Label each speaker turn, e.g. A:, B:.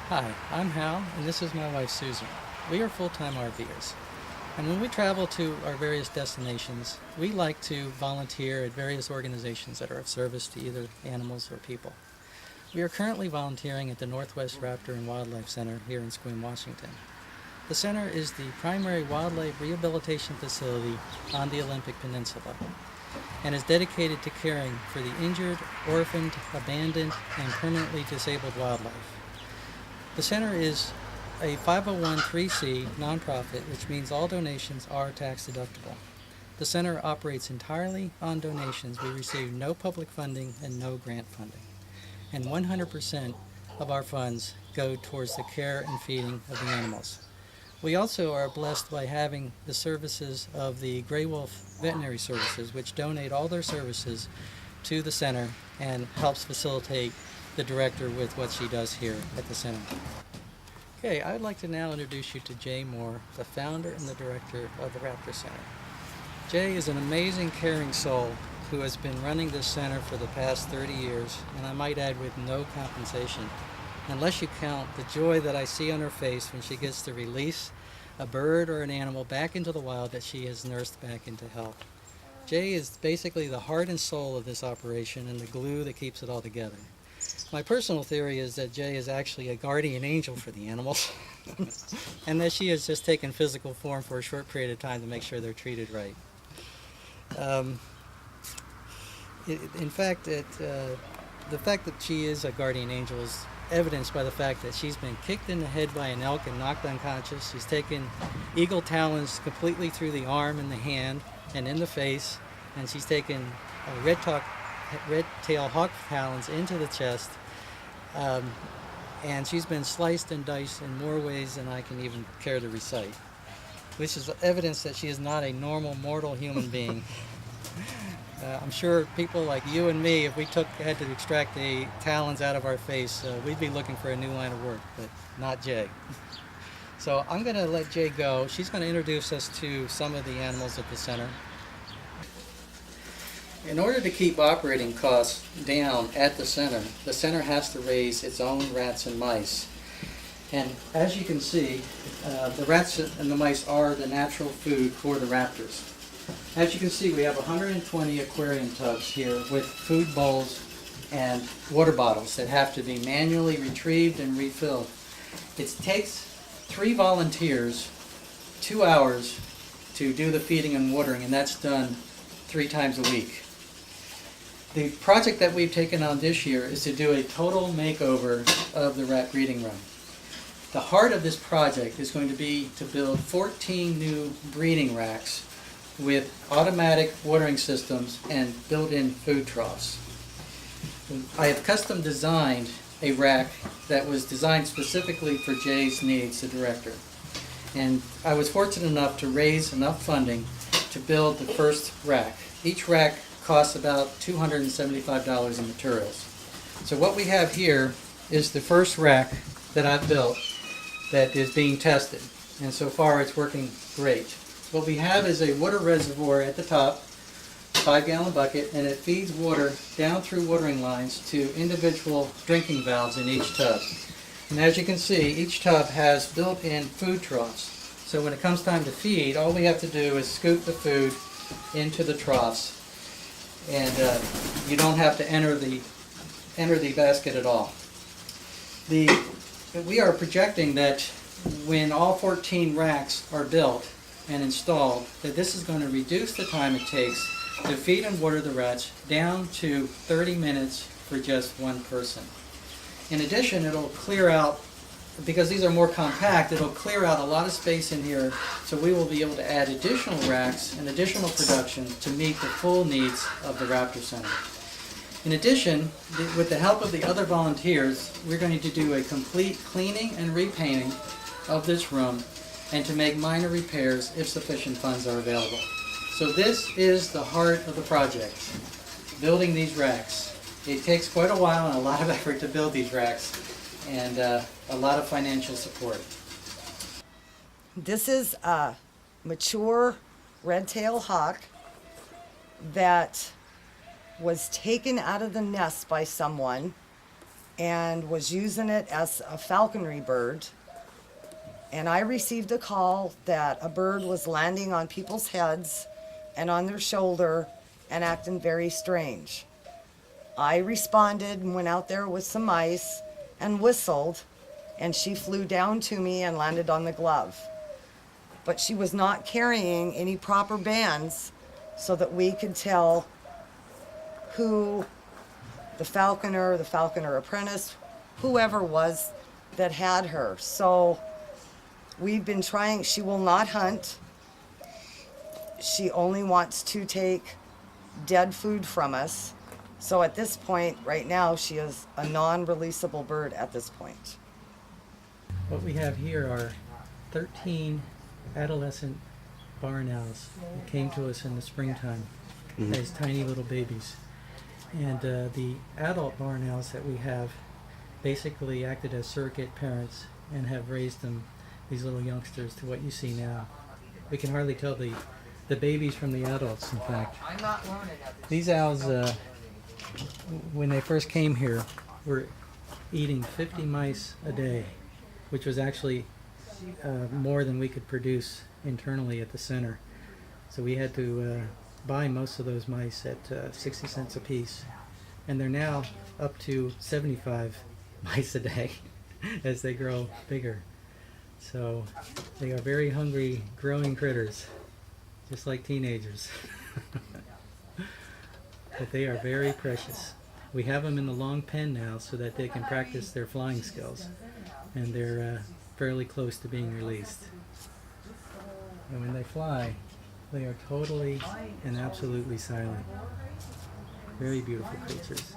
A: Hi, I'm Hal, and this is my wife Susan. We are full-time RVers, and when we travel to our various destinations, we like to volunteer at various organizations that are of service to either animals or people. We are currently volunteering at the Northwest Raptor and Wildlife Center here in Sequim, Washington. The center is the primary wildlife rehabilitation facility on the Olympic Peninsula and is dedicated to caring for the injured, orphaned, abandoned, and permanently disabled wildlife. The center is a 501(c) nonprofit, which means all donations are tax deductible. The center operates entirely on donations. We receive no public funding and no grant funding. And 100% of our funds go towards the care and feeding of the animals. We also are blessed by having the services of the Gray Wolf Veterinary Services, which donate all their services to the center and helps facilitate the director with what she does here at the center. Okay, I'd like to now introduce you to Jay Moore, the founder and the director of the Raptor Center. Jay is an amazing, caring soul who has been running this center for the past 30 years, and I might add with no compensation, unless you count the joy that I see on her face when she gets to release a bird or an animal back into the wild that she has nursed back into health. Jay is basically the heart and soul of this operation and the glue that keeps it all together. My personal theory is that Jay is actually a guardian angel for the animals and that she has just taken physical form for a short period of time to make sure they're treated right. In fact, the fact that she is a guardian angel is evidenced by the fact that she's been kicked in the head by an elk and knocked unconscious. She's taken eagle talons completely through the arm and the hand and in the face, and she's taken red-tailed hawk talons into the chest, and she's been sliced and diced in more ways than I can even care to recite, which is evidence that she is not a normal mortal human being. I'm sure people like you and me, if we had to extract the talons out of our face, we'd be looking for a new line of work, but not Jay. So I'm going to let Jay go. She's going to introduce us to some of the animals at the center. In order to keep operating costs down at the center has to raise its own rats and mice. And as you can see, the rats and the mice are the natural food for the raptors. As you can see, we have 120 aquarium tubs here with food bowls and water bottles that have to be manually retrieved and refilled. It takes 3 volunteers 2 hours to do the feeding and watering, and that's done 3 times a week. The project that we've taken on this year is to do a total makeover of the rat breeding room. The heart of this project is going to be to build 14 new breeding racks with automatic watering systems and built-in food troughs. I have custom designed a rack that was designed specifically for Jay's needs, the director. And I was fortunate enough to raise enough funding to build the first rack. Each rack costs about $275 in materials. So what we have here is the first rack that I've built that is being tested, and so far it's working great. What we have is a water reservoir at the top, 5-gallon bucket, and it feeds water down through watering lines to individual drinking valves in each tub. And as you can see, each tub has built-in food troughs. So when it comes time to feed, all we have to do is scoop the food into the troughs, and you don't have to enter the basket at all. We are projecting that when all 14 racks are built and installed, that this is going to reduce the time it takes to feed and water the rats down to 30 minutes for just one person. In addition, it'll clear out, because these are more compact, it'll clear out a lot of space in here, so we will be able to add additional racks and additional production to meet the full needs of the Raptor Center. In addition, with the help of the other volunteers, we're going to do a complete cleaning and repainting of this room and to make minor repairs if sufficient funds are available. So this is the heart of the project, building these racks. It takes quite a while and a lot of effort to build these racks, and a lot of financial support.
B: This is a mature red-tailed hawk that was taken out of the nest by someone and was using it as a falconry bird. And I received a call that a bird was landing on people's heads and on their shoulder and acting very strange. I responded and went out there with some mice and whistled, and she flew down to me and landed on the glove. But she was not carrying any proper bands so that we could tell who the falconer apprentice, whoever was that had her. So we've been trying. She will not hunt. She only wants to take dead food from us. So at this point, right now, she is a non-releasable bird at this point.
A: What we have here are 13 adolescent barn owls that came to us in the springtime as tiny little babies. And the adult barn owls that we have basically acted as surrogate parents and have raised them, these little youngsters, to what you see now. We can hardly tell the babies from the adults, in fact. These owls, when they first came here, were eating 50 mice a day, which was actually more than we could produce internally at the center. So we had to buy most of those mice at 60 cents a piece. And they're now up to 75 mice a day as they grow bigger. So they are very hungry, growing critters, just like teenagers. But they are very precious. We have them in the long pen now so that they can practice their flying skills. And they're fairly close to being released. And when they fly, they are totally and absolutely silent. Very beautiful creatures.